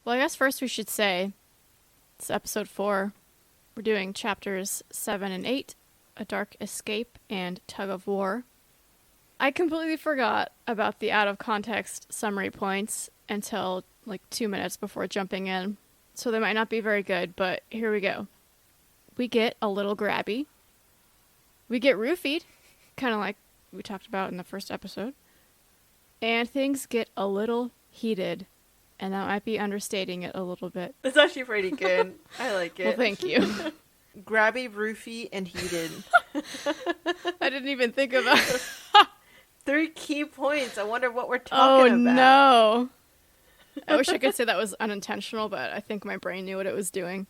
Well, I guess first we should say it's episode 4. We're doing chapters 7 and 8, A Dark Escape and Tug of War. I completely forgot about the out-of-context summary points until like 2 minutes before jumping in, so they might not be very good, but here we go. We get a little grabby. We get roofied, kind of like we talked about in the first episode. And things get a little heated, and that might be understating it a little bit. It's actually pretty good. I like it. Well, thank you. Grabby, roofy, and heated. I didn't even think about it. 3 key points. I wonder what we're talking about. No. I wish I could say that was unintentional, but I think my brain knew what it was doing.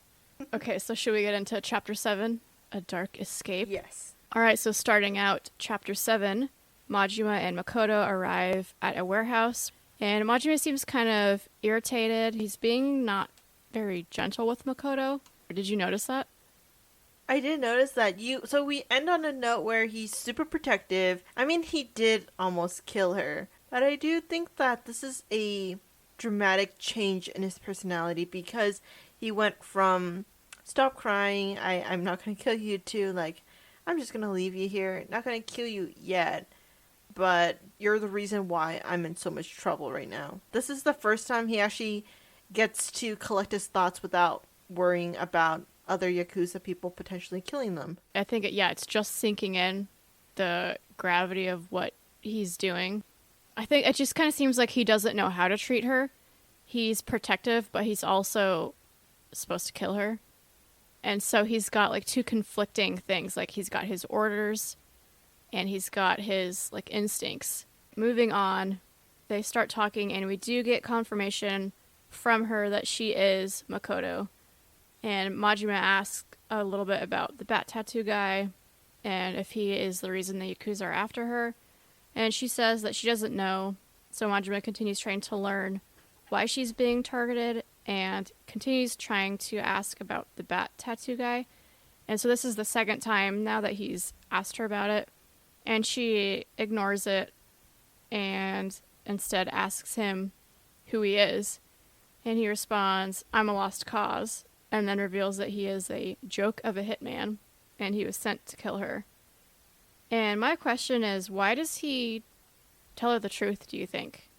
Okay, so should we get into Chapter 7, A Dark Escape? Yes. Alright, so starting out Chapter 7, Majima and Makoto arrive at a warehouse, and Majima seems kind of irritated. He's being not very gentle with Makoto. Did you notice that? I did notice that. So we end on a note where he's super protective. I mean, he did almost kill her. But I do think that this is a dramatic change in his personality, because he went from stop crying, I'm not going to kill you, to like, I'm just going to leave you here. Not going to kill you yet, but you're the reason why I'm in so much trouble right now. This is the first time he actually gets to collect his thoughts without worrying about other Yakuza people potentially killing them. I think, it's just sinking in the gravity of what he's doing. I think it just kind of seems like he doesn't know how to treat her. He's protective, but he's also supposed to kill her. And so he's got like 2 conflicting things. Like he's got his orders and he's got his like instincts. Moving on, they start talking and we do get confirmation from her that she is Makoto. And Majima asks a little bit about the bat tattoo guy and if he is the reason the Yakuza are after her. And she says that she doesn't know. So Majima continues trying to learn why she's being targeted and continues trying to ask about the bat tattoo guy. And so this is the second time now that he's asked her about it. And she ignores it and instead asks him who he is. And he responds, "I'm a lost cause," and then reveals that he is a joke of a hitman and he was sent to kill her. And my question is, why does he tell her the truth, do you think?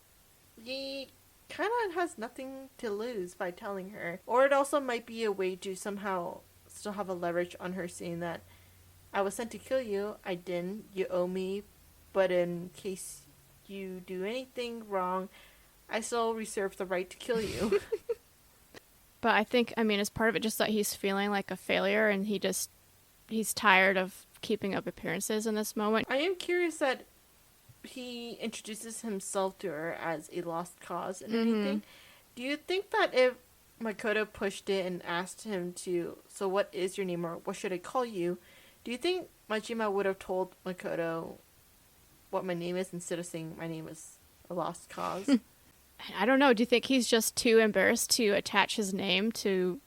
He kind of has nothing to lose by telling her. Or it also might be a way to somehow still have a leverage on her, saying that I was sent to kill you, I didn't, you owe me, but in case you do anything wrong, I still reserve the right to kill you. But I think, is part of it just that he's feeling like a failure and he's tired of keeping up appearances in this moment? I am curious that he introduces himself to her as a lost cause and anything. Do you think that if Makoto pushed it and asked him to, so what is your name, or what should I call you, do you think Majima would have told Makoto what my name is instead of saying my name is a lost cause? I don't know. Do you think he's just too embarrassed to attach his name to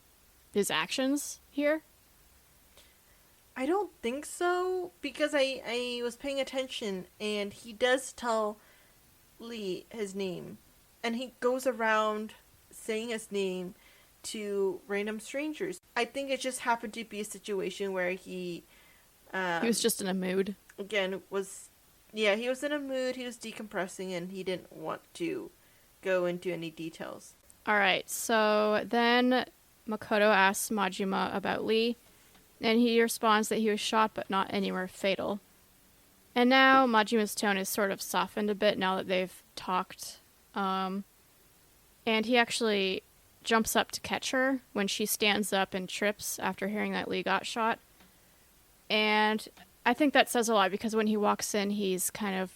his actions here? I don't think so, because I was paying attention, and he does tell Lee his name, and he goes around saying his name to random strangers. I think it just happened to be a situation where he was just in a mood. Again, he was in a mood, he was decompressing, and he didn't want to go into any details. Alright, so then Makoto asks Majima about Lee, and he responds that he was shot but not anywhere fatal. And now Majima's tone is sort of softened a bit now that they've talked. And he actually jumps up to catch her when she stands up and trips after hearing that Lee got shot. And I think that says a lot, because when he walks in, he's kind of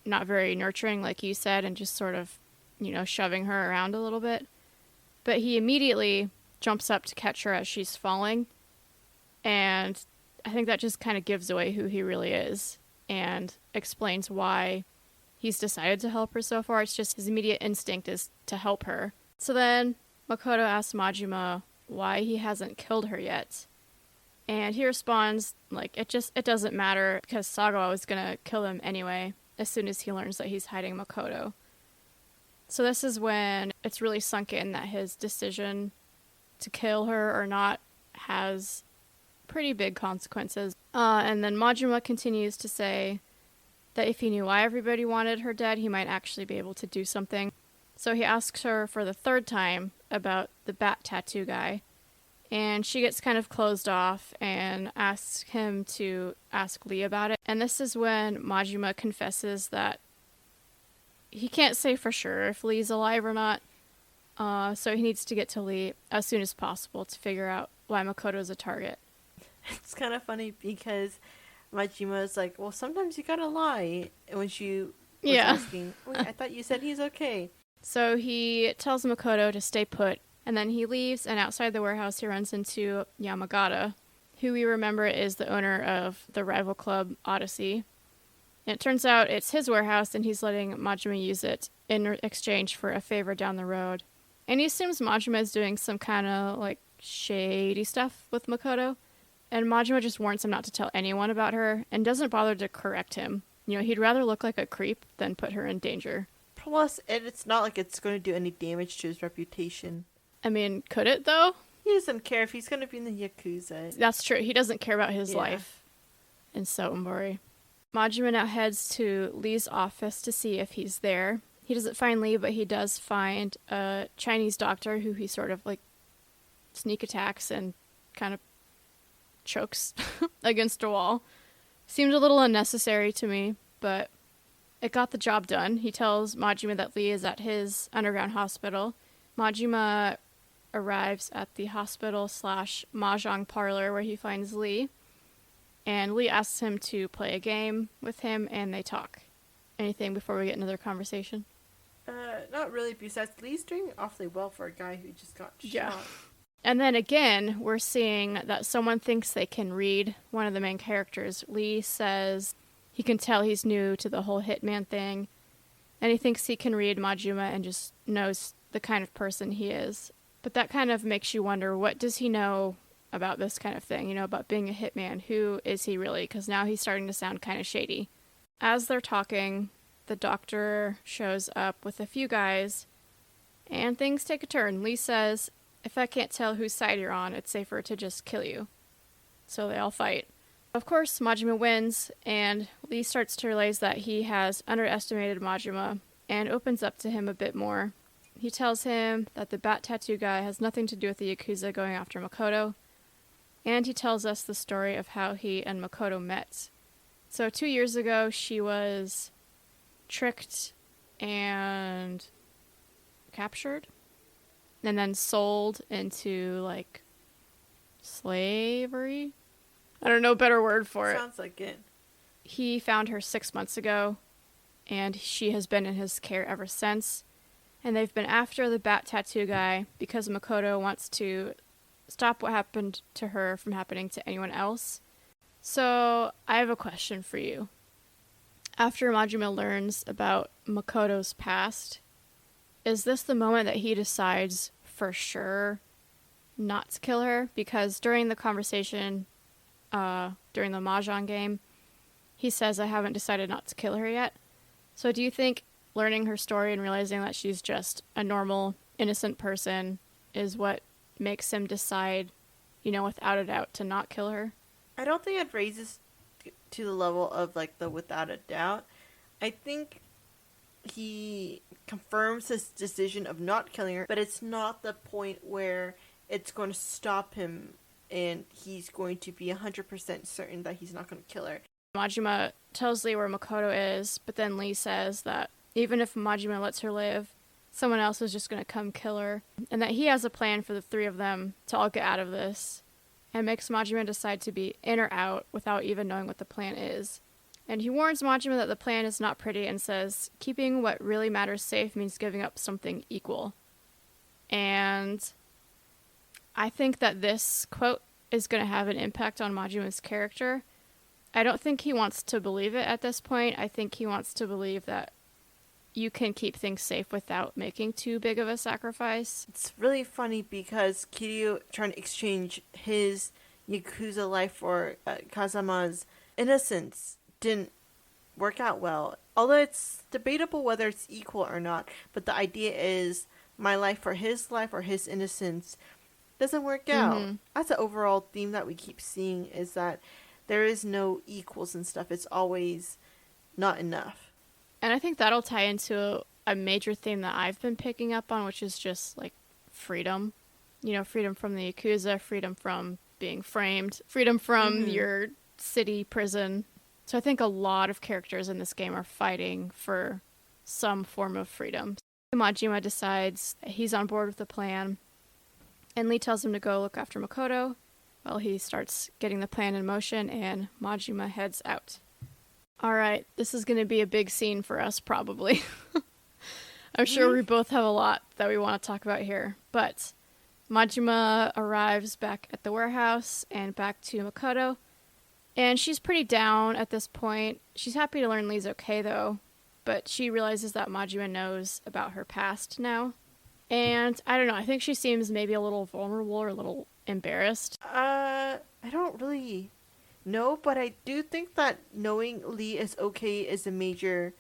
not very nurturing, like you said, and just sort of, shoving her around a little bit. But he immediately jumps up to catch her as she's falling. And I think that just kind of gives away who he really is and explains why he's decided to help her so far. It's just his immediate instinct is to help her. So then Makoto asks Majima why he hasn't killed her yet. And he responds, it doesn't matter, because Sagawa was going to kill him anyway as soon as he learns that he's hiding Makoto. So this is when it's really sunk in that his decision to kill her or not has pretty big consequences. And then Majima continues to say that if he knew why everybody wanted her dead, he might actually be able to do something. So he asks her for the third time about the bat tattoo guy, and she gets kind of closed off and asks him to ask Lee about it. And this is when Majima confesses that he can't say for sure if Lee's alive or not, so he needs to get to Lee as soon as possible to figure out why Makoto's a target. It's kind of funny because Majima is like, well, sometimes you gotta lie. When she was asking, wait, I thought you said he's okay. So he tells Makoto to stay put, and then he leaves, and outside the warehouse he runs into Yamagata, who we remember is the owner of the rival club Odyssey. And it turns out it's his warehouse, and he's letting Majima use it in exchange for a favor down the road. And he assumes Majima is doing some kind of, like, shady stuff with Makoto. And Majima just warns him not to tell anyone about her, and doesn't bother to correct him. You know, he'd rather look like a creep than put her in danger. Plus, it's not like it's going to do any damage to his reputation. I mean, could it, though? He doesn't care if he's going to be in the Yakuza. That's true. He doesn't care about his life in Sotenbori. Majima now heads to Lee's office to see if he's there. He doesn't find Lee, but he does find a Chinese doctor who he sort of, like, sneak attacks and kind of chokes against a wall. Seemed a little unnecessary to me, but it got the job done. He tells Majima that Lee is at his underground hospital. Majima arrives at the hospital/mahjong parlor where he finds Lee, and Lee asks him to play a game with him, and they talk. Anything before we get into their conversation? Not really, besides Lee's doing awfully well for a guy who just got shot. And then again, we're seeing that someone thinks they can read one of the main characters. Lee says he can tell he's new to the whole hitman thing, and he thinks he can read Majima and just knows the kind of person he is. But that kind of makes you wonder, what does he know about this kind of thing, you know, about being a hitman? Who is he really? Because now he's starting to sound kind of shady. As they're talking, the doctor shows up with a few guys, and things take a turn. Lee says, if I can't tell whose side you're on, it's safer to just kill you. So they all fight. Of course, Majima wins, and Lee starts to realize that he has underestimated Majima, and opens up to him a bit more. He tells him that the bat tattoo guy has nothing to do with the Yakuza going after Makoto, and he tells us the story of how he and Makoto met. So 2 years ago, she was tricked and captured, and then sold into, like, slavery? I don't know a better word for it. Sounds like it. He found her 6 months ago, and she has been in his care ever since. And they've been after the bat tattoo guy because Makoto wants to stop what happened to her from happening to anyone else. So, I have a question for you. After Majima learns about Makoto's past, is this the moment that he decides for sure not to kill her? Because during the conversation, during the Mahjong game, he says, I haven't decided not to kill her yet. So do you think learning her story and realizing that she's just a normal, innocent person is what makes him decide, you know, without a doubt to not kill her? I don't think it raises to the level of, like, the without a doubt. I think he confirms his decision of not killing her, but it's not the point where it's going to stop him and he's going to be 100% certain that he's not going to kill her. Majima tells Lee where Makoto is, but then Lee says that even if Majima lets her live, someone else is just going to come kill her, and that he has a plan for the three of them to all get out of this, and makes Majima decide to be in or out without even knowing what the plan is. And he warns Majima that the plan is not pretty and says, keeping what really matters safe means giving up something equal. And I think that this quote is going to have an impact on Majima's character. I don't think he wants to believe it at this point. I think he wants to believe that you can keep things safe without making too big of a sacrifice. It's really funny because Kiryu trying to exchange his Yakuza life for Kazama's innocence didn't work out well. Although it's debatable whether it's equal or not, but the idea is my life or his innocence doesn't work out. Mm-hmm. That's an overall theme that we keep seeing, is that there is no equals and stuff. It's always not enough. And I think that'll tie into a major theme that I've been picking up on, which is just like freedom. You know, freedom from the Yakuza, freedom from being framed, freedom from your city prison. So I think a lot of characters in this game are fighting for some form of freedom. Majima decides that he's on board with the plan, and Lee tells him to go look after Makoto while he starts getting the plan in motion, and Majima heads out. Alright, this is going to be a big scene for us, probably. I'm sure we both have a lot that we want to talk about here, but Majima arrives back at the warehouse and back to Makoto, and she's pretty down at this point. She's happy to learn Lee's okay, though, but she realizes that Majima knows about her past now. And I don't know, I think she seems maybe a little vulnerable or a little embarrassed. I don't really know, but I do think that knowing Lee is okay is a major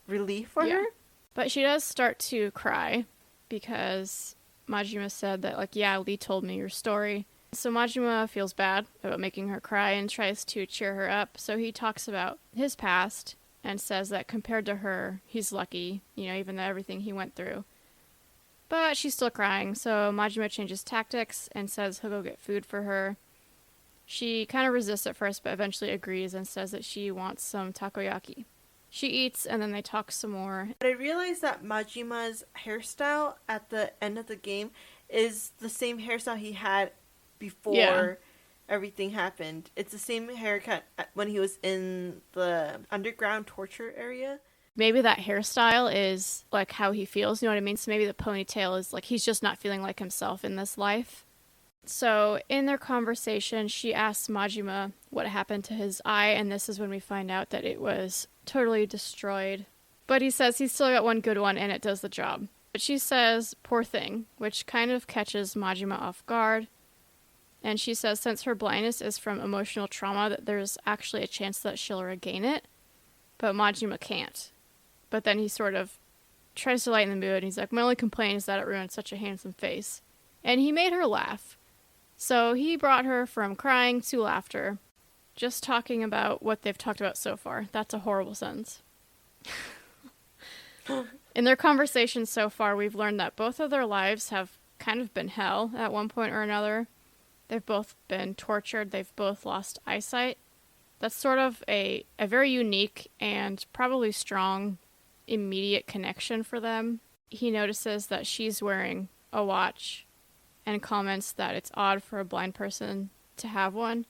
relief for her. But she does start to cry because Majima said that, like, yeah, Lee told me your story. So Majima feels bad about making her cry and tries to cheer her up. So he talks about his past and says that compared to her, he's lucky, you know, even though everything he went through. But she's still crying, so Majima changes tactics and says he'll go get food for her. She kind of resists at first, but eventually agrees and says that she wants some takoyaki. She eats, and then they talk some more. But I realized that Majima's hairstyle at the end of the game is the same hairstyle he had before everything happened. It's the same haircut when he was in the underground torture area. Maybe that hairstyle is like how he feels, you know what I mean? So maybe the ponytail is like he's just not feeling like himself in this life. So in their conversation, she asks Majima what happened to his eye, and this is when we find out that it was totally destroyed. But he says he's still got one good one and it does the job. But she says, poor thing, which kind of catches Majima off guard. And she says since her blindness is from emotional trauma, that there's actually a chance that she'll regain it. But Majima can't. But then he sort of tries to lighten the mood, and he's like, my only complaint is that it ruined such a handsome face. And he made her laugh. So he brought her from crying to laughter, just talking about what they've talked about so far. That's a horrible sentence. In their conversation so far, we've learned that both of their lives have kind of been hell at one point or another. They've both been tortured. They've both lost eyesight. That's sort of a very unique and probably strong immediate connection for them. He notices that she's wearing a watch and comments that it's odd for a blind person to have one.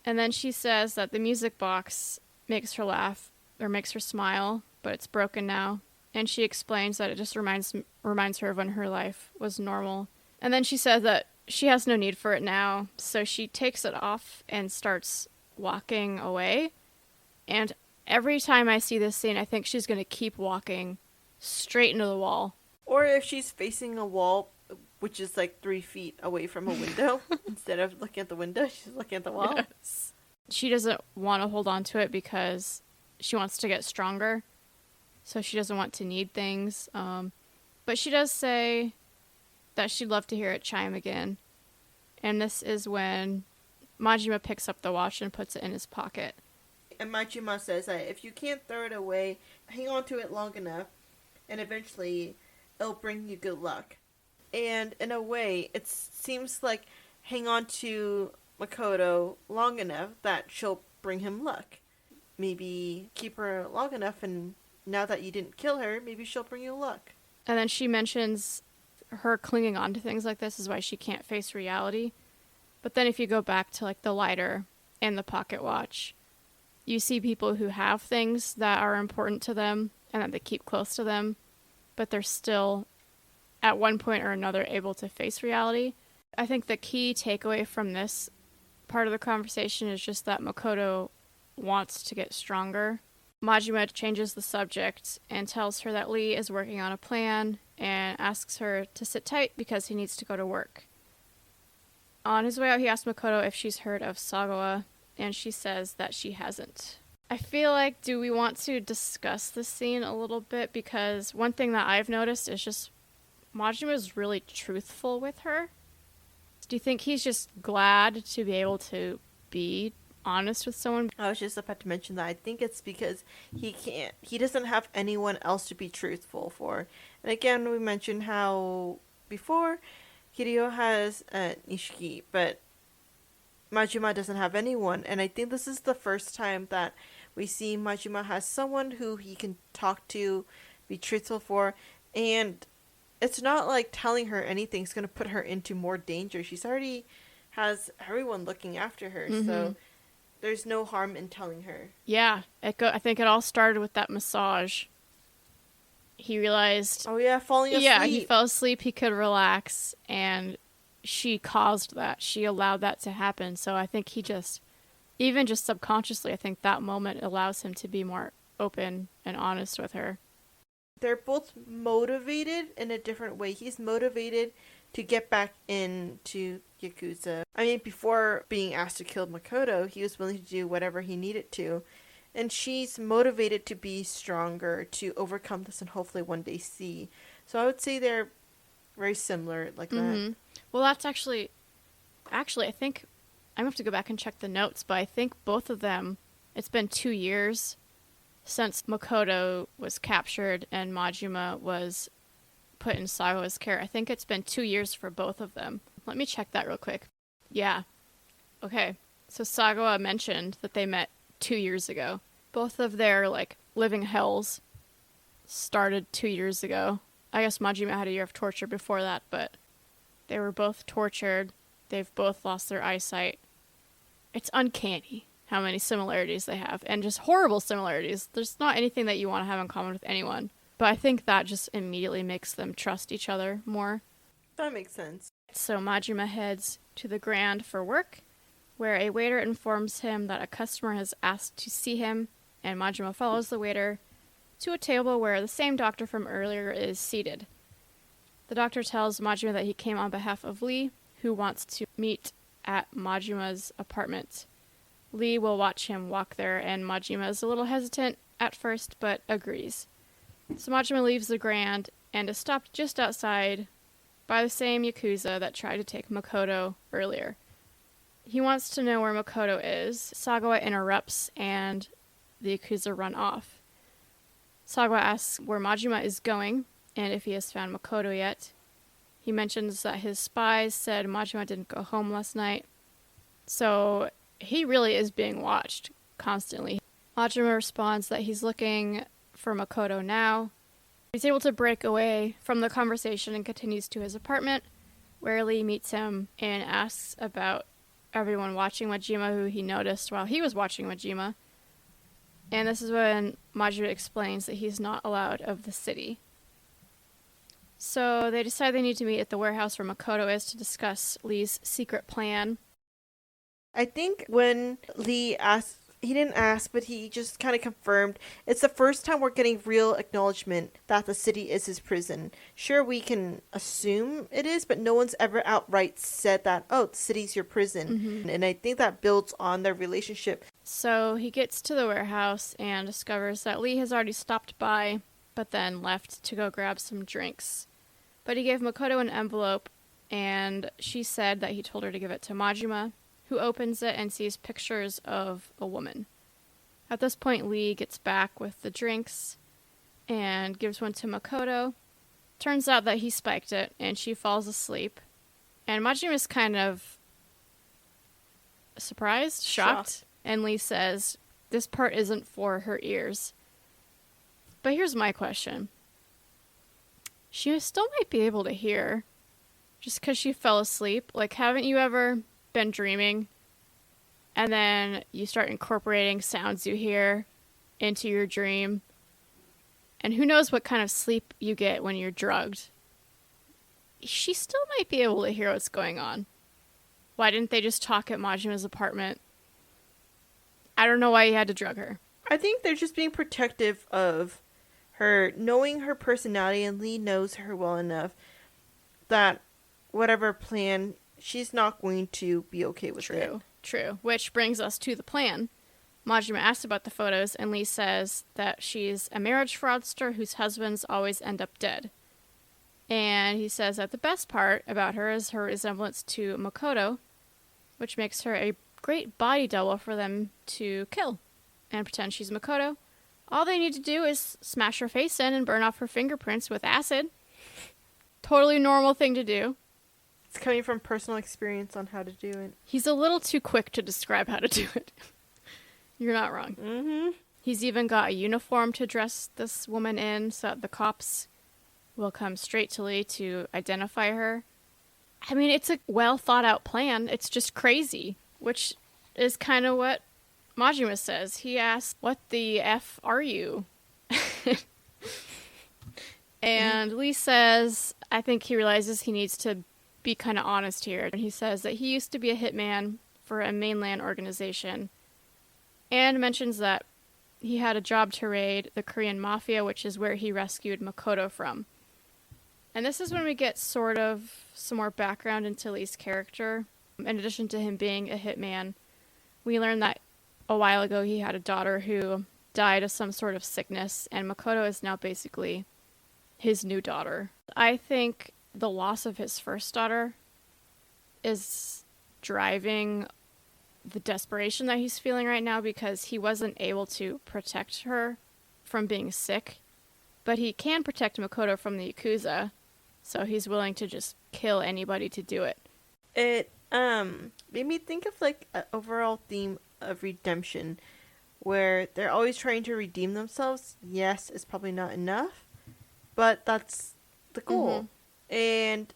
And then she says that the music box makes her laugh or makes her smile, but it's broken now. And she explains that it just reminds her of when her life was normal. And then she says that she has no need for it now, so she takes it off and starts walking away. And every time I see this scene, I think she's going to keep walking straight into the wall. Or if she's facing a wall, which is like 3 feet away from a window, instead of looking at the window, she's looking at the wall. Yes. She doesn't want to hold on to it because she wants to get stronger. So she doesn't want to need things. But she does say that she'd love to hear it chime again. And this is when Majima picks up the watch and puts it in his pocket. And Majima says that if you can't throw it away, hang on to it long enough, and eventually it'll bring you good luck. And in a way, it seems like hang on to Makoto long enough that she'll bring him luck. Maybe keep her long enough, and now that you didn't kill her, maybe she'll bring you luck. And then she mentions her clinging on to things like this is why she can't face reality. But then if you go back to like the lighter and the pocket watch, you see people who have things that are important to them and that they keep close to them, but they're still at one point or another able to face reality. I think the key takeaway from this part of the conversation is just that Makoto wants to get stronger. Majima changes the subject and tells her that Lee is working on a plan and asks her to sit tight because he needs to go to work. On his way out, he asks Makoto if she's heard of Sagawa, and she says that she hasn't. I feel like, do we want to discuss this scene a little bit? Because one thing that I've noticed is just Majima is really truthful with her. Do you think he's just glad to be able to be honest with someone? I was just about to mention that. I think it's because he doesn't have anyone else to be truthful for. And again, we mentioned how before Kiryu has Nishiki, but Majima doesn't have anyone. And I think this is the first time that we see Majima has someone who he can talk to, be truthful for, and it's not like telling her anything's going to put her into more danger. She's already has everyone looking after her, so there's no harm in telling her. Yeah, I think it all started with that massage. He realized... Oh yeah, falling asleep. Yeah, he fell asleep, he could relax, and she caused that. She allowed that to happen, so I think he just... Even just subconsciously, I think that moment allows him to be more open and honest with her. They're both motivated in a different way. He's motivated to get back into Yakuza. I mean, before being asked to kill Makoto, he was willing to do whatever he needed to. And she's motivated to be stronger, to overcome this and hopefully one day see. So I would say they're very similar like that. Well, that's actually, I think, I'm going to have to go back and check the notes, but I think both of them, it's been 2 years since Makoto was captured and Majima was put in Sagawa's care. I think it's been 2 years for both of them. Let me check that real quick. Yeah. Okay. So Sagawa mentioned that they met 2 years ago. Both of their, living hells started 2 years ago. I guess Majima had a year of torture before that, but they were both tortured. They've both lost their eyesight. It's uncanny how many similarities they have, and just horrible similarities. There's not anything that you want to have in common with anyone, but I think that just immediately makes them trust each other more. That makes sense. So Majima heads to the Grand for work, where a waiter informs him that a customer has asked to see him, and Majima follows the waiter to a table where the same doctor from earlier is seated. The doctor tells Majima that he came on behalf of Lee, who wants to meet at Majima's apartment. Lee will watch him walk there, and Majima is a little hesitant at first, but agrees. So Majima leaves the Grand and is stopped just outside by the same Yakuza that tried to take Makoto earlier. He wants to know where Makoto is. Sagawa interrupts, and the Yakuza run off. Sagawa asks where Majima is going, and if he has found Makoto yet. He mentions that his spies said Majima didn't go home last night. So he really is being watched constantly. Majima responds that he's looking for Makoto now. He's able to break away from the conversation and continues to his apartment, where Lee meets him and asks about everyone watching Majima, who he noticed while he was watching Majima. And this is when Majima explains that he's not allowed of the city. So they decide they need to meet at the warehouse where Makoto is to discuss Lee's secret plan. I think when Lee asked, he didn't ask, but he just kind of confirmed, it's the first time we're getting real acknowledgement that the city is his prison. Sure, we can assume it is, but no one's ever outright said that, oh, the city's your prison. And I think that builds on their relationship. So he gets to the warehouse and discovers that Lee has already stopped by, but then left to go grab some drinks. But he gave Makoto an envelope, and she said that he told her to give it to Majima, who opens it and sees pictures of a woman. At this point, Lee gets back with the drinks and gives one to Makoto. Turns out that he spiked it, and she falls asleep. And Majima's kind of surprised, shocked. And Lee says, this part isn't for her ears. But here's my question. She still might be able to hear, just because she fell asleep. Haven't you ever been dreaming, and then you start incorporating sounds you hear into your dream? And who knows what kind of sleep you get when you're drugged. She still might be able to hear what's going on. Why didn't they just talk at Majima's apartment? I don't know why he had to drug her. I think they're just being protective of her, knowing her personality, and Lee knows her well enough that whatever plan, she's not going to be okay with it. True. Which brings us to the plan. Majima asks about the photos, and Lee says that she's a marriage fraudster whose husbands always end up dead. And he says that the best part about her is her resemblance to Makoto, which makes her a great body double for them to kill and pretend she's Makoto. All they need to do is smash her face in and burn off her fingerprints with acid. Totally normal thing to do. It's coming from personal experience on how to do it. He's a little too quick to describe how to do it. You're not wrong. Mm-hmm. He's even got a uniform to dress this woman in so that the cops will come straight to Lee to identify her. I mean, it's a well thought out plan. It's just crazy, which is kind of what Majima says. He asks, "What the F are you?" And Lee says, I think he realizes he needs to be kind of honest here. And he says that he used to be a hitman for a mainland organization, and mentions that he had a job to raid the Korean mafia, which is where he rescued Makoto from. And this is when we get sort of some more background into Lee's character. In addition to him being a hitman, we learn that a while ago he had a daughter who died of some sort of sickness, and Makoto is now basically his new daughter. I think the loss of his first daughter is driving the desperation that he's feeling right now, because he wasn't able to protect her from being sick, but he can protect Makoto from the Yakuza, so he's willing to just kill anybody to do it. It made me think of like an overall theme of redemption, where they're always trying to redeem themselves. Yes, it's probably not enough, but that's the goal. Mm-hmm. And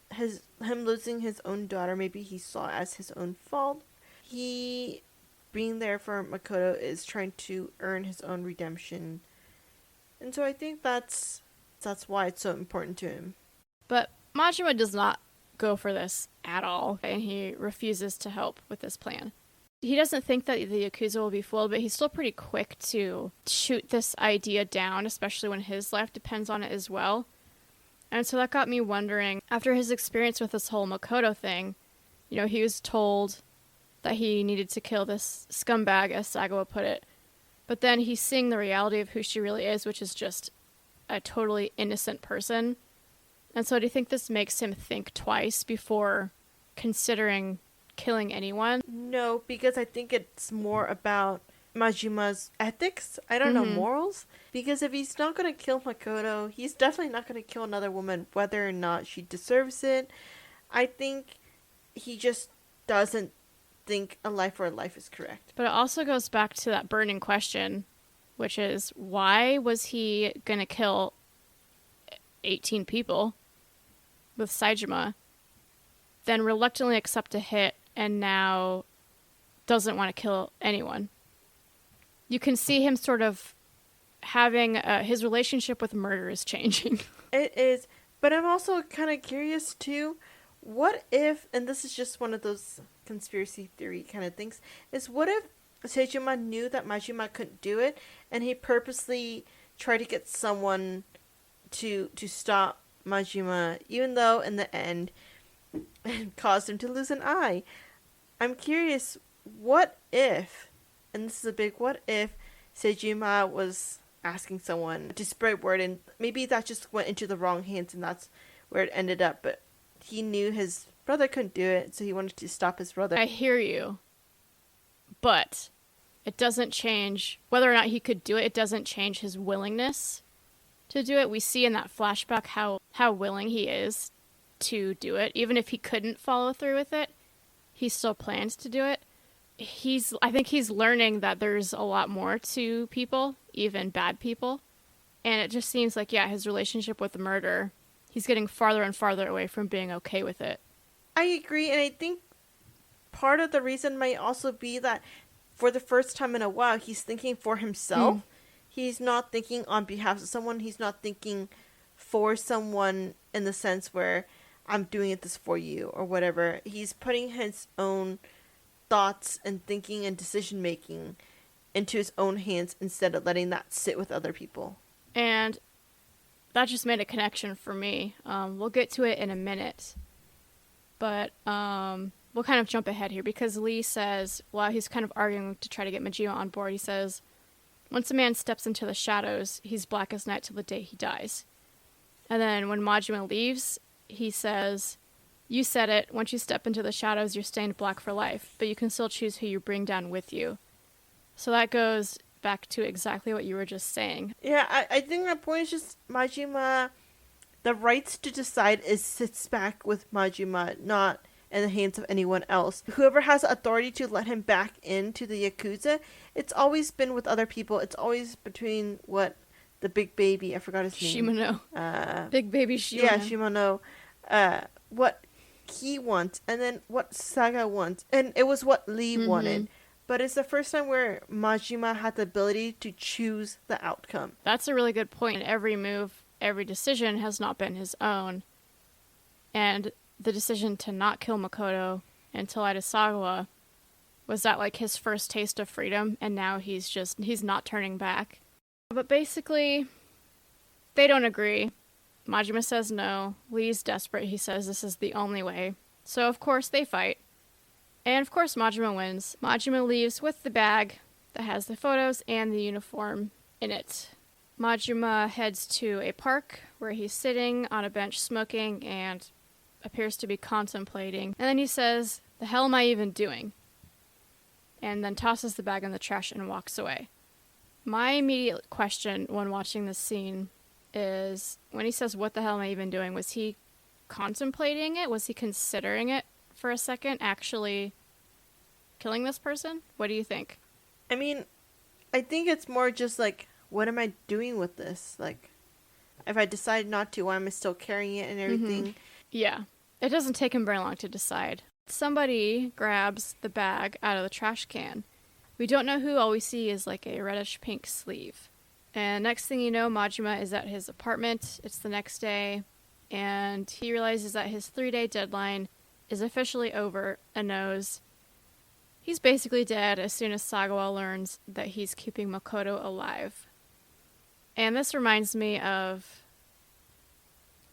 him losing his own daughter, maybe he saw as his own fault. He being there for Makoto is trying to earn his own redemption. And so I think that's why it's so important to him. But Majima does not go for this at all, and he refuses to help with this plan. He doesn't think that the Yakuza will be fooled, but he's still pretty quick to shoot this idea down, especially when his life depends on it as well. And so that got me wondering, after his experience with this whole Makoto thing, he was told that he needed to kill this scumbag, as Sagawa put it. But then he's seeing the reality of who she really is, which is just a totally innocent person. And so do you think this makes him think twice before considering killing anyone? No, because I think it's more about Majima's ethics. I don't know, morals. Because if he's not going to kill Makoto, he's definitely not going to kill another woman, whether or not she deserves it. I think he just doesn't think a life for a life is correct. But it also goes back to that burning question, which is, why was he going to kill 18 people with Saejima, then reluctantly accept a hit, and now doesn't want to kill anyone? You can see him sort of having his relationship with murder is changing. It is, but I'm also kind of curious too. What if, and this is just one of those conspiracy theory kind of things, is what if Saejima knew that Majima couldn't do it, and he purposely tried to get someone to stop Majima, even though in the end it caused him to lose an eye? I'm curious, what if, and this is a big what if, Saejima was asking someone to spread word, and maybe that just went into the wrong hands and that's where it ended up, but he knew his brother couldn't do it, so he wanted to stop his brother. I hear you, but it doesn't change whether or not he could do it. It doesn't change his willingness to do it. We see in that flashback how willing he is to do it. Even if he couldn't follow through with it, he still plans to do it. I think he's learning that there's a lot more to people, even bad people. And it just seems like, his relationship with the murder, he's getting farther and farther away from being okay with it. I agree, and I think part of the reason might also be that for the first time in a while, he's thinking for himself. He's not thinking on behalf of someone. He's not thinking for someone in the sense where I'm doing this for you or whatever. He's putting his own thoughts and thinking and decision making into his own hands instead of letting that sit with other people. And that just made a connection for me. We'll get to it in a minute. But we'll kind of jump ahead here because Lee says, while he's kind of arguing to try to get Majima on board, he says, once a man steps into the shadows, he's black as night till the day he dies. And then when Majima leaves, he says, you said it, once you step into the shadows, you're stained black for life, but you can still choose who you bring down with you. So that goes back to exactly what you were just saying. Yeah, I think that point is just Majima, the rights to decide sits back with Majima, not in the hands of anyone else. Whoever has authority to let him back into the Yakuza, it's always been with other people. It's always between the big baby, I forgot his name. Shimano. Big baby Shimano. Yeah, Shimano. What he wants, and then what Saga wants. And it was what Lee wanted. But it's the first time where Majima had the ability to choose the outcome. That's a really good point. Every move, every decision has not been his own. And the decision to not kill Makoto and to lie to Sagawa, was that like his first taste of freedom, and now he's not turning back. But basically, they don't agree. Majima says no. Lee's desperate. He says this is the only way. So of course they fight. And of course Majima wins. Majima leaves with the bag that has the photos and the uniform in it. Majima heads to a park where he's sitting on a bench smoking and appears to be contemplating. And then he says, "The hell am I even doing?" And then tosses the bag in the trash and walks away. My immediate question when watching this scene is, when he says, "What the hell am I even doing?" was he contemplating it? Was he considering it for a second, actually killing this person? What do you think? I mean, I think it's more just like, what am I doing with this? Like, if I decide not to, why am I still carrying it and everything? Yeah. It doesn't take him very long to decide. Somebody grabs the bag out of the trash can. We don't know who. All we see is like a reddish pink sleeve. And next thing you know, Majima is at his apartment. It's the next day. And he realizes that his 3-day deadline is officially over and knows he's basically dead as soon as Sagawa learns that he's keeping Makoto alive. And this reminds me of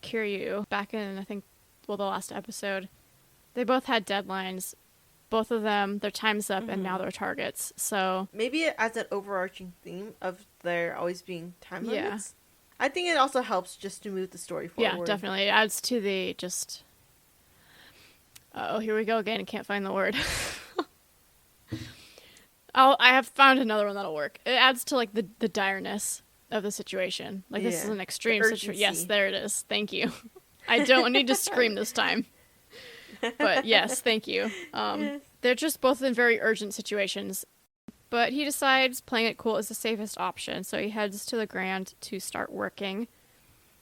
Kiryu back in, I think, the last episode. They both had deadlines. Both of them, their time's up, and now they're targets. So maybe as an overarching theme of there always being time limits. I think it also helps just to move the story forward. Yeah, definitely. It adds to the just... Oh, here we go again. I can't find the word. I have found another one that'll work. It adds to like the direness of the situation. Like this is an extreme situation. Yes, there it is. Thank you. I don't need to scream this time. But yes, thank you. They're just both in very urgent situations. But he decides playing it cool is the safest option. So he heads to the Grand to start working,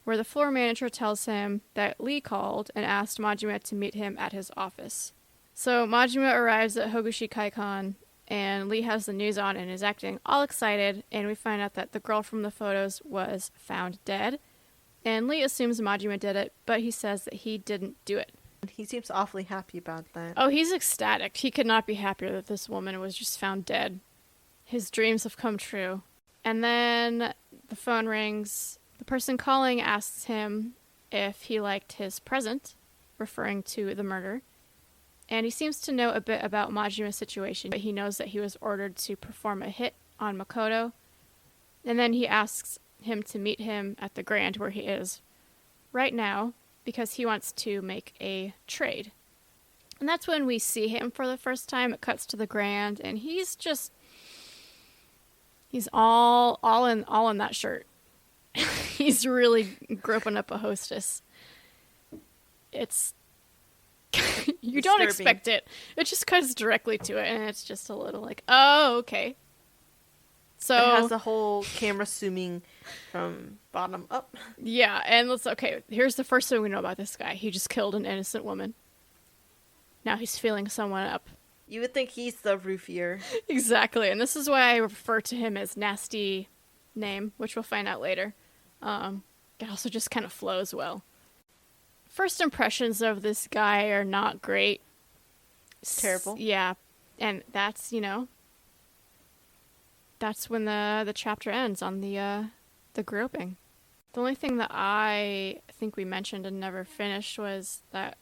where the floor manager tells him that Lee called and asked Majima to meet him at his office. So Majima arrives at Hogushi Kaikon, and Lee has the news on and is acting all excited, and we find out that the girl from the photos was found dead. And Lee assumes Majima did it, but he says that he didn't do it. He seems awfully happy about that. Oh, he's ecstatic. He could not be happier that this woman was just found dead. His dreams have come true. And then the phone rings. The person calling asks him if he liked his present, referring to the murder. And he seems to know a bit about Majima's situation, but he knows that he was ordered to perform a hit on Makoto. And then he asks him to meet him at the Grand where he is right now, because he wants to make a trade. And that's when we see him for the first time. It cuts to the Grand, and he's all in that shirt. He's really groping up a hostess. It's you don't expect it. It just cuts directly to it, and it's just a little like, oh, okay. So it has the whole camera zooming from bottom up. Yeah, and here's the first thing we know about this guy. He just killed an innocent woman. Now he's feeling someone up. You would think he's the roofier. Exactly, and this is why I refer to him as Nasty Name, which we'll find out later. It also just kind of flows well. First impressions of this guy are not great. It's terrible. Yeah, and that's when the chapter ends on the groping. The only thing that I think we mentioned and never finished was that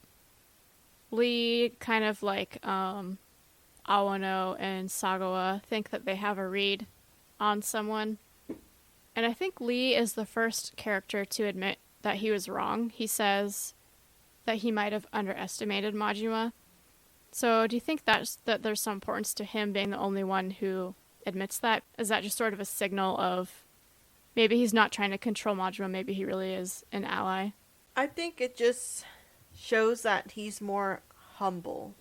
Lee, kind of like Awano and Sagawa, think that they have a read on someone. And I think Lee is the first character to admit that he was wrong. He says that he might have underestimated Majima. So do you think that there's some importance to him being the only one who admits that? Is that just sort of a signal of maybe he's not trying to control Majima, maybe he really is an ally? I think it just shows that he's more humble.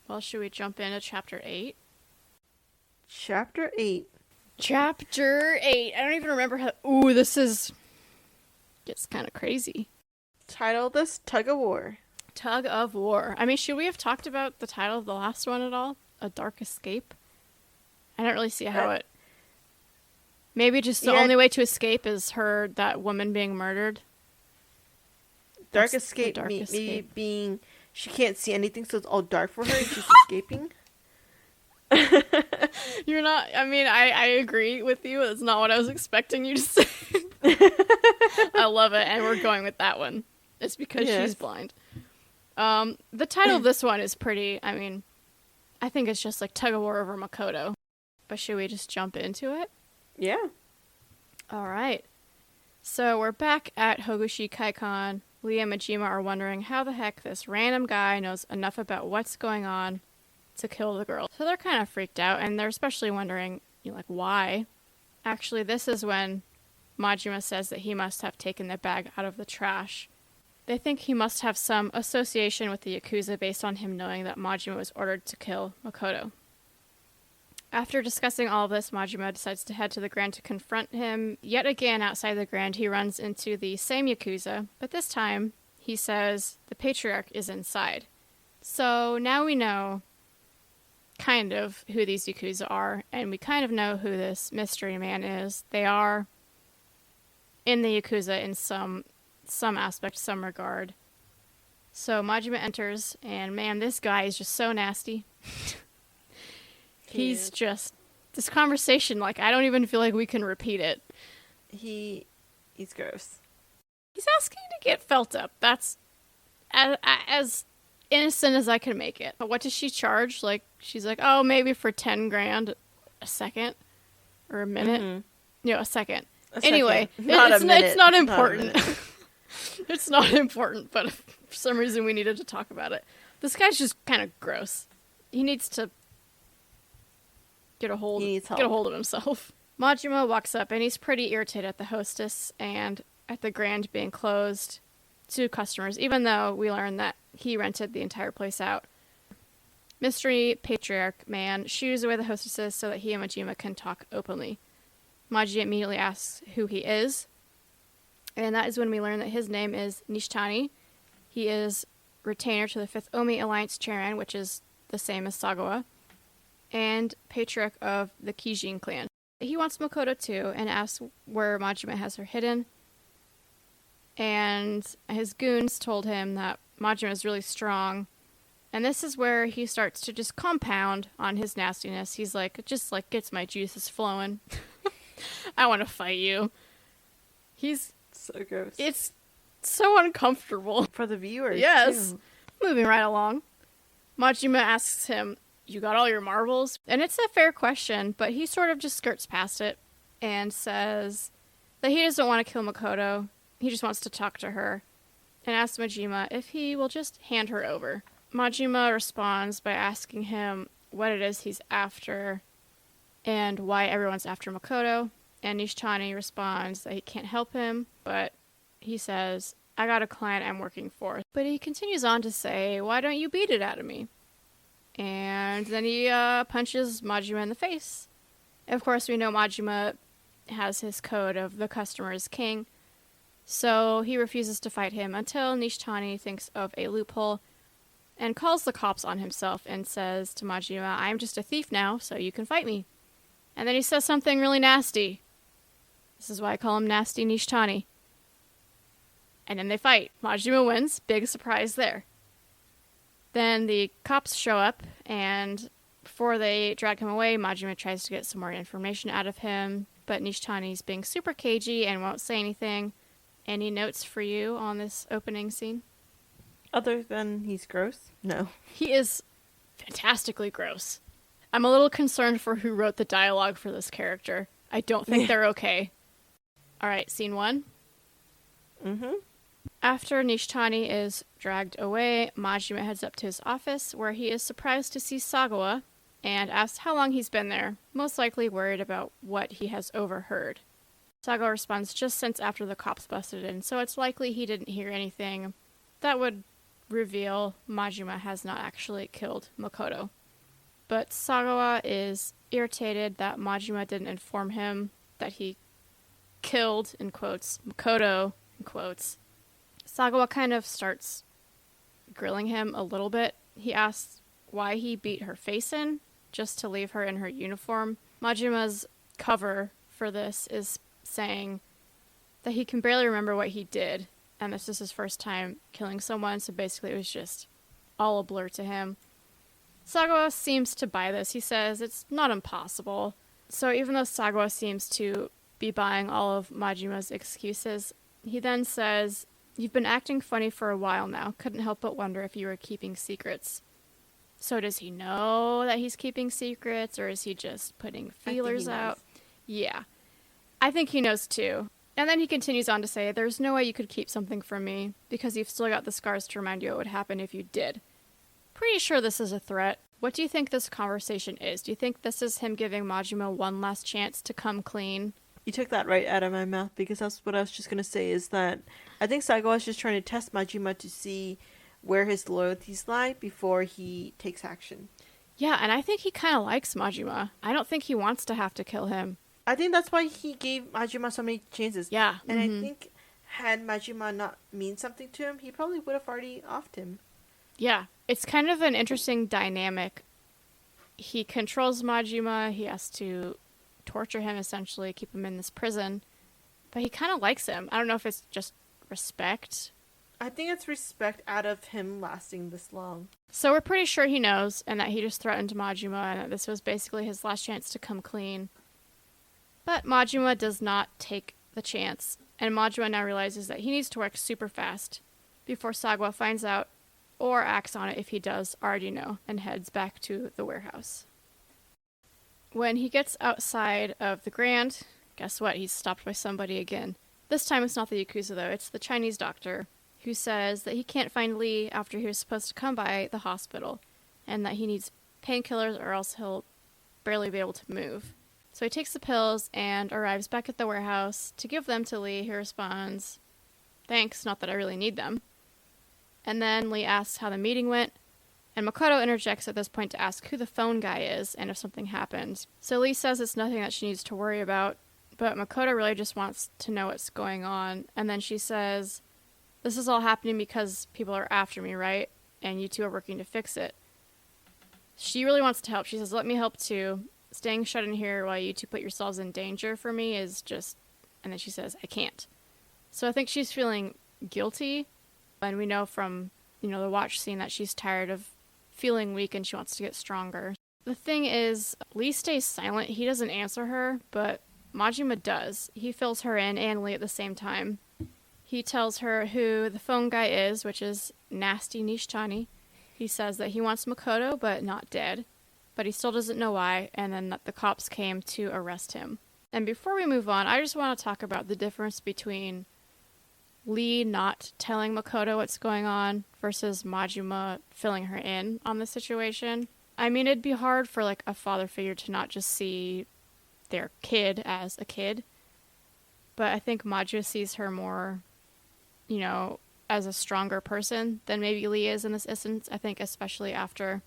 Well, should we jump into Chapter 8? Chapter 8. Chapter 8. I don't even remember how... Ooh, this is... Gets kind of crazy. Title this Tug of War. Tug of War. I mean, should we have talked about the title of the last one at all? A Dark Escape? I don't really see how it... Maybe just the only way to escape is that woman being murdered. Dark escape, maybe being... She can't see anything, so it's all dark for her and she's escaping. You're not... I mean, I agree with you. It's not what I was expecting you to say. I love it, and we're going with that one. It's because she's blind. The title of this one is pretty... I mean, I think it's just like Tug of War over Makoto. But should we just jump into it? Yeah. All right. So we're back at Hogushi Kaikon. Lee and Majima are wondering how the heck this random guy knows enough about what's going on to kill the girl. So they're kind of freaked out, and they're especially wondering, why? Actually, this is when Majima says that he must have taken the bag out of the trash. They think he must have some association with the Yakuza based on him knowing that Majima was ordered to kill Makoto. After discussing all of this, Majima decides to head to the Grand to confront him. Yet again, outside the Grand, he runs into the same Yakuza, but this time, he says the Patriarch is inside. So now we know kind of who these Yakuza are, and we kind of know who this mystery man is. They are in the Yakuza in some aspect, some regard. So Majima enters, and man, this guy is just so nasty. He's just... This conversation, I don't even feel like we can repeat it. He's gross. He's asking to get felt up. That's as innocent as I can make it. But what does she charge? She's like, oh, maybe for 10 grand a second? Or a minute? Mm-hmm. A second. Anyway, it's not important. It's not important, but for some reason we needed to talk about it. This guy's just kind of gross. He needs to get a hold of himself. Majima walks up, and he's pretty irritated at the hostess and at the Grand being closed to customers, even though we learned that he rented the entire place out. Mystery Patriarch man shoos away the hostesses so that he and Majima can talk openly. Majima immediately asks who he is, and that is when we learn that his name is Nishitani. He is retainer to the 5th Omi Alliance chairman, which is the same as Sagawa, and patriarch of the Kijin clan. He wants Makoto too, and asks where Majima has her hidden. And his goons told him that Majima is really strong. And this is where he starts to just compound on his nastiness. He's just gets my juices flowing. I want to fight you. He's so gross. It's so uncomfortable. For the viewers, yes. too. Moving right along. Majima asks him, you got all your marbles? And it's a fair question, but he sort of just skirts past it and says that he doesn't want to kill Makoto. He just wants to talk to her and asks Majima if he will just hand her over. Majima responds by asking him what it is he's after and why everyone's after Makoto. And Nishitani responds that he can't help him, but he says, I got a client I'm working for. But he continues on to say, why don't you beat it out of me? And then he punches Majima in the face. Of course, we know Majima has his code of the customer is king, so he refuses to fight him until Nishitani thinks of a loophole and calls the cops on himself and says to Majima, I'm just a thief now, so you can fight me. And then he says something really nasty. This is why I call him Nasty Nishitani. And then they fight. Majima wins. Big surprise there. Then the cops show up, and before they drag him away, Majima tries to get some more information out of him, but Nishitani's being super cagey and won't say anything. Any notes for you on this opening scene? Other than he's gross? No. He is fantastically gross. I'm a little concerned for who wrote the dialogue for this character. I don't think they're okay. Alright, scene 1. Mm-hmm. After Nishtani is dragged away, Majima heads up to his office, where he is surprised to see Sagawa, and asks how long he's been there, most likely worried about what he has overheard. Sagawa responds just since after the cops busted in, so it's likely he didn't hear anything that would reveal Majima has not actually killed Makoto. But Sagawa is irritated that Majima didn't inform him that he killed, in quotes, Makoto, in quotes. Sagawa kind of starts grilling him a little bit. He asks why he beat her face in, just to leave her in her uniform. Majima's cover for this is saying that he can barely remember what he did, and this is his first time killing someone, so basically it was just all a blur to him. Sagawa seems to buy this. He says it's not impossible. So even though Sagawa seems to be buying all of Majima's excuses, he then says, "You've been acting funny for a while now. Couldn't help but wonder if you were keeping secrets." So does he know that he's keeping secrets, or is he just putting feelers out? Yeah. I think he knows too. And then he continues on to say, "There's no way you could keep something from me, because you've still got the scars to remind you what would happen if you did." Pretty sure this is a threat. What do you think this conversation is? Do you think this is him giving Majima one last chance to come clean? You took that right out of my mouth, because that's what I was just going to say, is that I think Sagawa is just trying to test Majima to see where his loyalties lie before he takes action. Yeah, and I think he kind of likes Majima. I don't think he wants to have to kill him. I think that's why he gave Majima so many chances. Yeah. And I think had Majima not mean something to him, he probably would have already offed him. Yeah, it's kind of an interesting dynamic. He controls Majima, he has to torture him essentially, keep him in this prison, but he kind of likes him. I don't know if it's just respect. I think it's respect out of him lasting this long. So we're pretty sure he knows, and that he just threatened Majima, and that this was basically his last chance to come clean. But Majima does not take the chance, and Majima now realizes that he needs to work super fast before Sagawa finds out, or acts on it if he does already know, and heads back to the warehouse. When he gets outside of the Grand, guess what? He's stopped by somebody again. This time it's not the Yakuza though, it's the Chinese doctor, who says that he can't find Lee after he was supposed to come by the hospital, and that he needs painkillers or else he'll barely be able to move. So he takes the pills and arrives back at the warehouse to give them to Lee, who responds, "Thanks, not that I really need them." And then Lee asks how the meeting went, and Makoto interjects at this point to ask who the phone guy is and if something happened. So Lee says it's nothing that she needs to worry about, but Makoto really just wants to know what's going on. And then she says, "This is all happening because people are after me, right? And you two are working to fix it." She really wants to help. She says, "Let me help too. Staying shut in here while you two put yourselves in danger for me is just..." And then she says, "I can't." So I think she's feeling guilty. And we know from, the watch scene that she's tired of feeling weak and she wants to get stronger. The thing is, Lee stays silent. He doesn't answer her, but Majima does. He fills her in and Lee at the same time. He tells her who the phone guy is, which is Nasty Nishtani. He says that he wants Makoto, but not dead. But he still doesn't know why, and then that the cops came to arrest him. And before we move on, I just want to talk about the difference between Lee not telling Makoto what's going on versus Majima filling her in on the situation. I mean, it'd be hard for a father figure to not just see their kid as a kid. But I think Majima sees her more, as a stronger person than maybe Lee is in this instance. I think especially after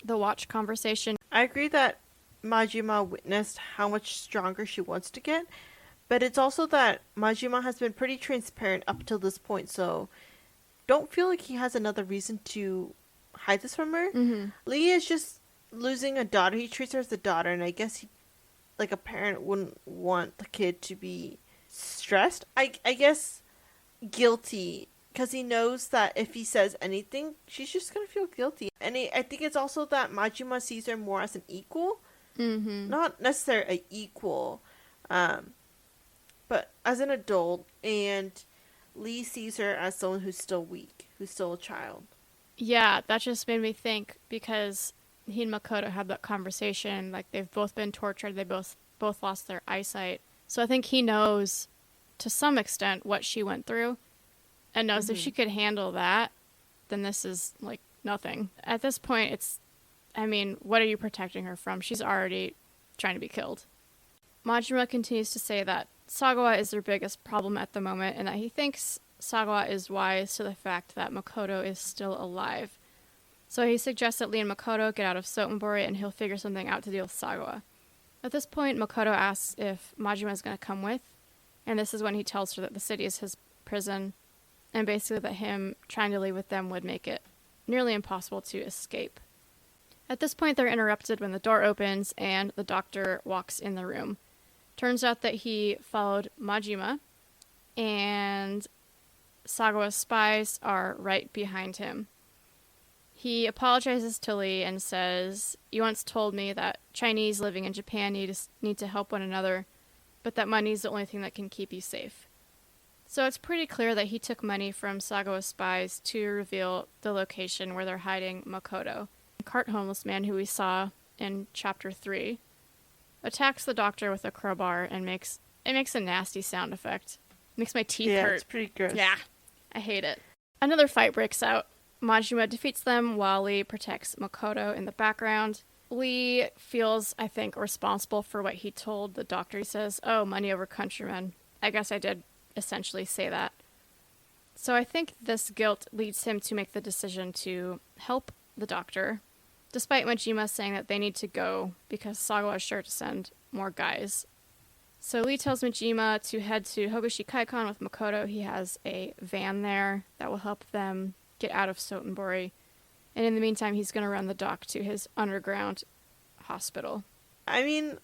the watch conversation. I agree that Majima witnessed how much stronger she wants to get. But it's also that Majima has been pretty transparent up till this point, so don't feel like he has another reason to hide this from her. Mm-hmm. Lee is just losing a daughter. He treats her as a daughter, and I guess a parent wouldn't want the kid to be stressed. I guess guilty, because he knows that if he says anything, she's just going to feel guilty. And I think it's also that Majima sees her more as an equal. Mm-hmm. Not necessarily an equal, but as an adult, and Lee sees her as someone who's still weak, who's still a child. Yeah, that just made me think because he and Makoto had that conversation. Like they've both been tortured. They both lost their eyesight. So I think he knows to some extent what she went through and knows if she could handle that, then this is like nothing. At this point, what are you protecting her from? She's already trying to be killed. Majima continues to say that Sagawa is their biggest problem at the moment and that he thinks Sagawa is wise to the fact that Makoto is still alive. So he suggests that Lee and Makoto get out of Sotenbori and he'll figure something out to deal with Sagawa. At this point, Makoto asks if Majima is going to come with, and this is when he tells her that the city is his prison, and basically that him trying to leave with them would make it nearly impossible to escape. At this point, they're interrupted when the door opens and the doctor walks in the room. Turns out that he followed Majima, and Sagawa's spies are right behind him. He apologizes to Lee and says, "You once told me that Chinese living in Japan need to help one another, but that money is the only thing that can keep you safe." So it's pretty clear that he took money from Sagawa's spies to reveal the location where they're hiding Makoto. The cart homeless man who we saw in Chapter 3 attacks the doctor with a crowbar and makes a nasty sound effect. Makes my teeth hurt. Yeah, it's pretty gross. Yeah, I hate it. Another fight breaks out. Majima defeats them while Lee protects Makoto in the background. Lee feels, I think, responsible for what he told the doctor. He says, "Oh, money over countrymen." I guess I did essentially say that. So I think this guilt leads him to make the decision to help the doctor, despite Majima saying that they need to go because Sagawa is sure to send more guys. So Lee tells Majima to head to Hobushi Kaikon with Makoto. He has a van there that will help them get out of Sotenbori. And in the meantime, he's going to run the dock to his underground hospital. I mean,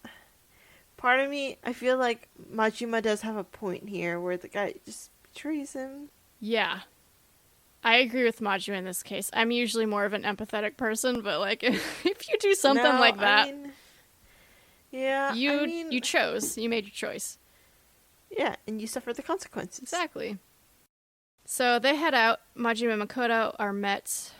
part of me, I feel like Majima does have a point here where the guy just betrays him. Yeah. I agree with Majima in this case. I'm usually more of an empathetic person, but like if you do something like that, you chose. You made your choice. Yeah, and you suffer the consequences. Exactly. So they head out. Majima and Makoto are met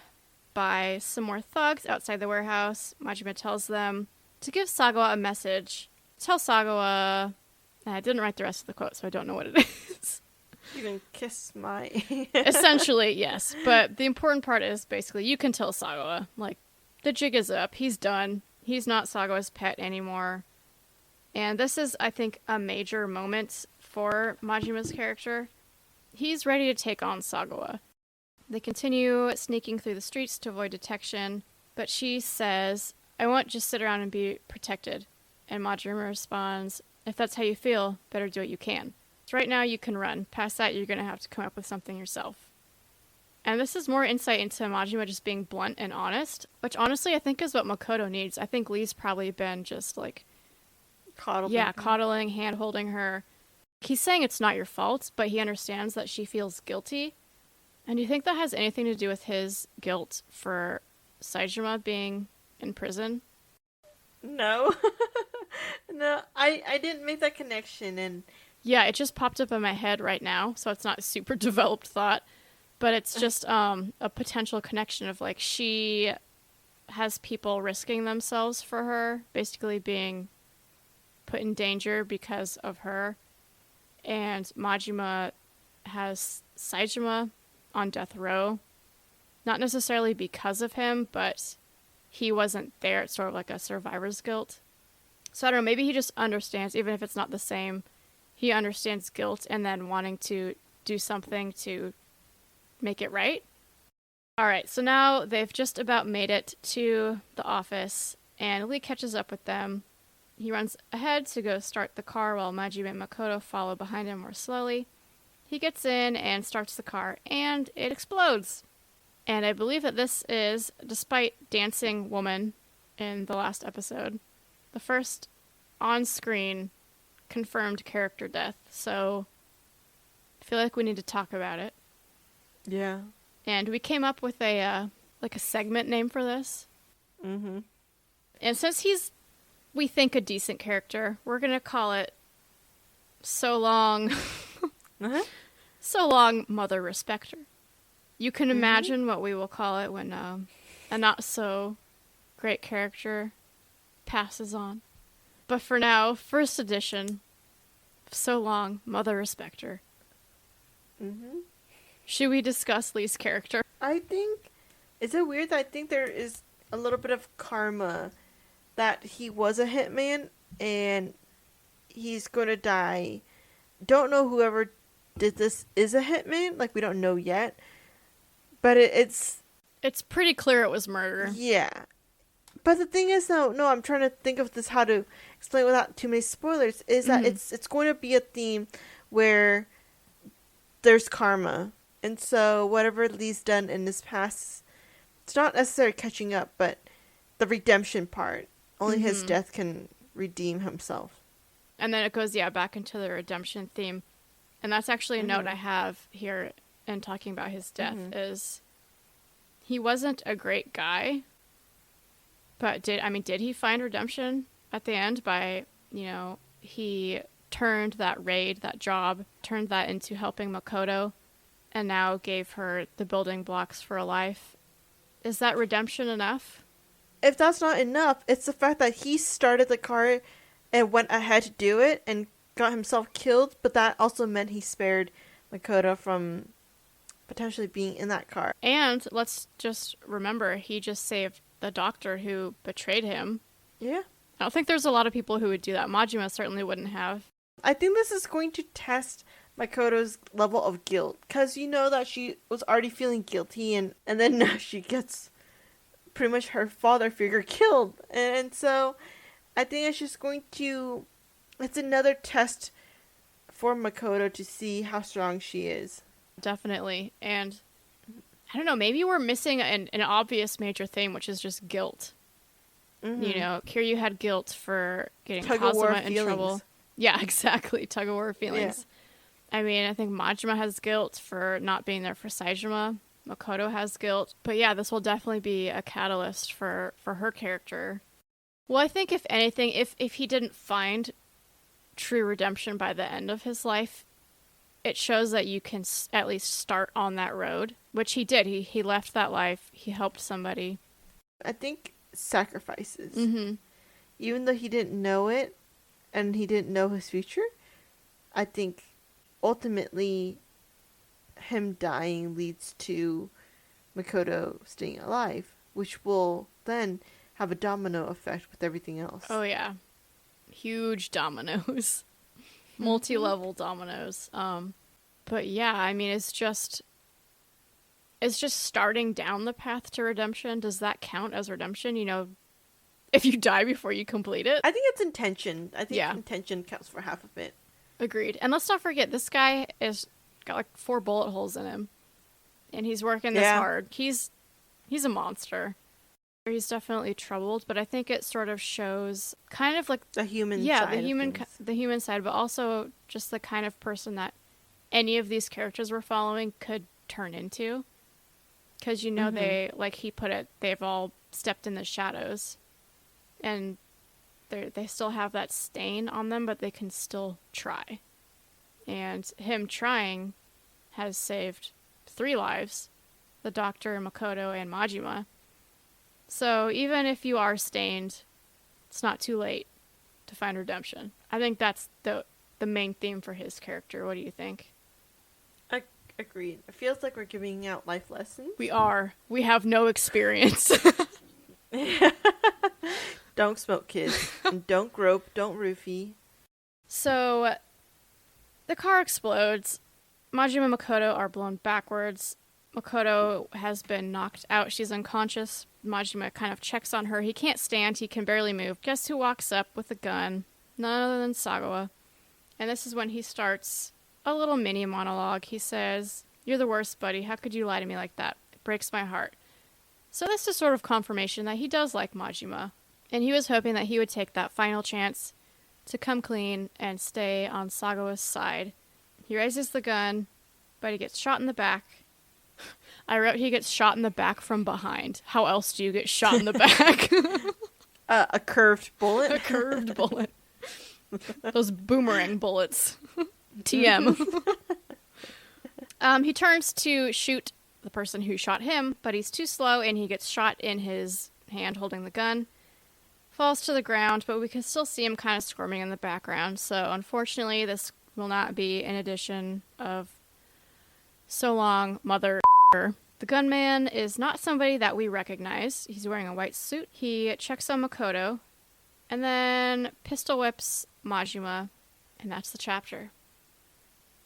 by some more thugs outside the warehouse. Majima tells them to give Sagawa a message. Tell Sagawa... I didn't write the rest of the quote, so I don't know what it is. You can kiss my... Essentially, yes. But the important part is basically you can tell Sagawa, like, the jig is up. He's done. He's not Sagawa's pet anymore. And this is, I think, a major moment for Majima's character. He's ready to take on Sagawa. They continue sneaking through the streets to avoid detection, but she says, "I won't just sit around and be protected." And Majima responds, "If that's how you feel, better do what you can. So right now you can run. Past that, you're going to have to come up with something yourself." And this is more insight into Majima just being blunt and honest, which honestly I think is what Makoto needs. I think Lee's probably been just like... coddling, hand-holding her. He's saying it's not your fault, but he understands that she feels guilty. And do you think that has anything to do with his guilt for Saejima being in prison? No. No, I didn't make that connection. And yeah, it just popped up in my head right now, so it's not a super developed thought. But it's just a potential connection of, like, she has people risking themselves for her, basically being put in danger because of her. And Majima has Saejima on death row. Not necessarily because of him, but he wasn't there. It's sort of like a survivor's guilt. So I don't know, maybe he just understands, even if it's not the same, he understands guilt and then wanting to do something to make it right. Alright, so now they've just about made it to the office, and Lee catches up with them. He runs ahead to go start the car while Majima and Makoto follow behind him more slowly. He gets in and starts the car, and it explodes. And I believe that this is, despite Dancing Woman in the last episode, the first on-screen confirmed character death. So I feel like we need to talk about it. yeah. And we came up with a segment name for this. Mm-hmm. And since he's, we think, a decent character, we're going to call it So Long... Uh-huh. So Long, Mother Respecter. You can imagine what we will call it when a not so great character passes on. But for now, first edition. So long, Mother Respecter. Mm-hmm. Should we discuss Lee's character? I think, is it weird that I think there is a little bit of karma that he was a hitman and he's going to die. Don't know whoever did this is a hitman. Like, we don't know yet. But it's pretty clear it was murder. Yeah. But the thing is, no, I'm trying to think of this, how to explain without too many spoilers, is that it's going to be a theme where there's karma. And so whatever Lee's done in his past, it's not necessarily catching up, but the redemption part. Only his death can redeem himself. And then it goes, back into the redemption theme. And that's actually a note I have here in talking about his death, is he wasn't a great guy, but did he find redemption at the end by, he turned that raid, that job, turned that into helping Makoto, and now gave her the building blocks for a life. Is that redemption enough? If that's not enough, it's the fact that he started the car and went ahead to do it and got himself killed, but that also meant he spared Makoto from potentially being in that car. And let's just remember, he just saved the doctor who betrayed him. Yeah. I don't think there's a lot of people who would do that. Majima certainly wouldn't have. I think this is going to test Makoto's level of guilt, because you know that she was already feeling guilty, and then now she gets pretty much her father figure killed. And so I think it's just going to, it's another test for Makoto to see how strong she is. Definitely. And I don't know, maybe we're missing an obvious major theme, which is just guilt. Here you had guilt for getting Tug of War Kazuma in trouble. Yeah, exactly. Tug of War feelings. Yeah. I mean, I think Majima has guilt for not being there for Saejima. Makoto has guilt. But yeah, this will definitely be a catalyst for her character. Well, I think if anything, if he didn't find true redemption by the end of his life, it shows that you can at least start on that road, which he did. He left that life. He helped somebody. I think sacrifices. Even though he didn't know it and he didn't know his future, I think ultimately him dying leads to Makoto staying alive, which will then have a domino effect with everything else. Oh yeah. Huge dominoes. Multi-level dominoes. But yeah, I mean, it's just starting down the path to redemption. Does that count as redemption? If you die before you complete it? I think it's intention. I think intention counts for half of it. Agreed. And let's not forget, this guy has got like 4 bullet holes in him. And he's working this hard. He's a monster. He's definitely troubled, but I think it sort of shows kind of like the human side. The human side, but also just the kind of person that any of these characters we're following could turn into. Because they, like he put it, they've all stepped in the shadows, and they still have that stain on them, but they can still try. And him trying has saved 3 lives: the doctor, Makoto, and Majima. So even if you are stained, it's not too late to find redemption. I think that's the main theme for his character. What do you think? Agreed. It feels like we're giving out life lessons. We are. We have no experience. Don't smoke, kids. And don't grope. Don't roofie. So the car explodes. Majima and Makoto are blown backwards. Makoto has been knocked out. She's unconscious. Majima kind of checks on her. He can't stand. He can barely move. Guess who walks up with a gun? None other than Sagawa. And this is when he starts a little mini monologue. He says, "You're the worst, buddy. How could you lie to me like that? It breaks my heart." So this is sort of confirmation that he does like Majima. And he was hoping that he would take that final chance to come clean and stay on Sagawa's side. He raises the gun, but he gets shot in the back. I wrote he gets shot in the back from behind. How else do you get shot in the back? A curved bullet. A curved bullet. Those boomerang bullets. TM. He turns to shoot the person who shot him, but he's too slow and he gets shot in his hand holding the gun. Falls to the ground, but we can still see him kind of squirming in the background. So unfortunately, this will not be an edition of So Long, Mother. The gunman is not somebody that we recognize. He's wearing a white suit. He checks on Makoto and then pistol whips Majima, and that's the chapter.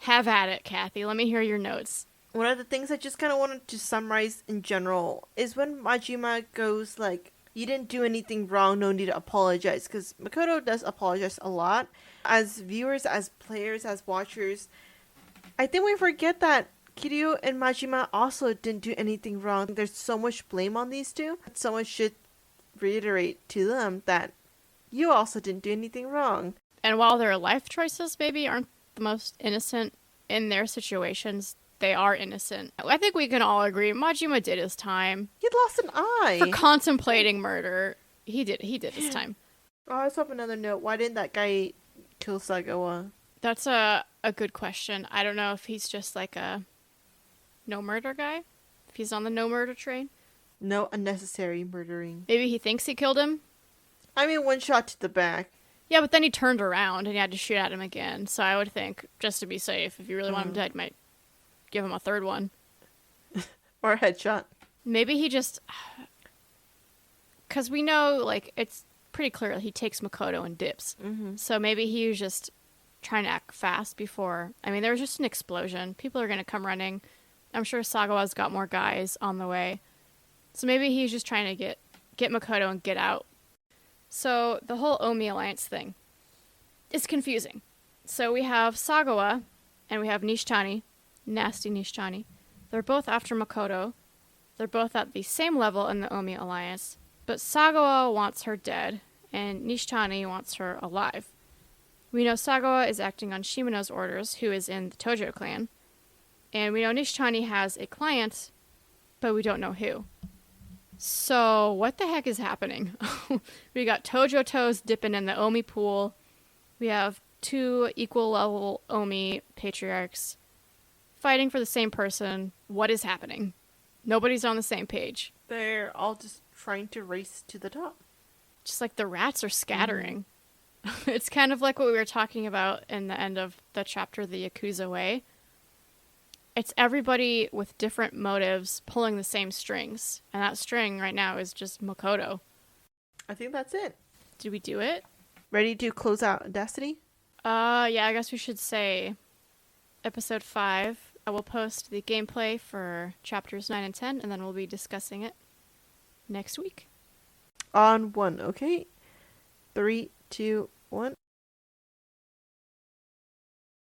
Have at it, Kathy. Let me hear your notes. One of the things I just kind of wanted to summarize in general is when Majima goes like, you didn't do anything wrong, no need to apologize. Because Makoto does apologize a lot. As viewers, as players, as watchers, I think we forget that Kiryu and Majima also didn't do anything wrong. There's so much blame on these two. Someone should reiterate to them that you also didn't do anything wrong. And while their life choices maybe aren't the most innocent in their situations, they are innocent. I think we can all agree Majima did his time. He lost an eye. For contemplating murder. He did his time. Oh, I saw another note. Why didn't that guy kill Sagawa? That's a good question. I don't know if he's just like a no murder guy. If he's on the no murder train. No unnecessary murdering. Maybe he thinks he killed him. I mean, one shot to the back. Yeah, but then he turned around and he had to shoot at him again. So I would think, just to be safe, if you really want him dead, you might give him a third one. Or a headshot. Maybe he just... Because we know, like, it's pretty clear he takes Makoto and dips. Mm-hmm. So maybe he was just trying to act fast before... I mean, there was just an explosion. People are going to come running. I'm sure Sagawa's got more guys on the way. So maybe he's just trying to get Makoto and get out. So the whole Omi Alliance thing is confusing. So we have Sagawa and we have Nishitani, nasty Nishitani. They're both after Makoto. They're both at the same level in the Omi Alliance. But Sagawa wants her dead and Nishitani wants her alive. We know Sagawa is acting on Shimano's orders, who is in the Tojo clan. And we know Nishitani has a client, but we don't know who. So, what the heck is happening? We got Tojo Toes dipping in the Omi pool. We have two equal level Omi patriarchs fighting for the same person. What is happening? Nobody's on the same page. They're all just trying to race to the top. Just like the rats are scattering. It's kind of like what we were talking about in the end of the chapter, The Yakuza Way. It's everybody with different motives pulling the same strings. And that string right now is just Makoto. I think that's it. Did we do it? Ready to close out Audacity? Yeah, I guess we should say episode 5. I will post the gameplay for chapters 9 and 10, and then we'll be discussing it next week. On 1, okay? 3, 2, 1.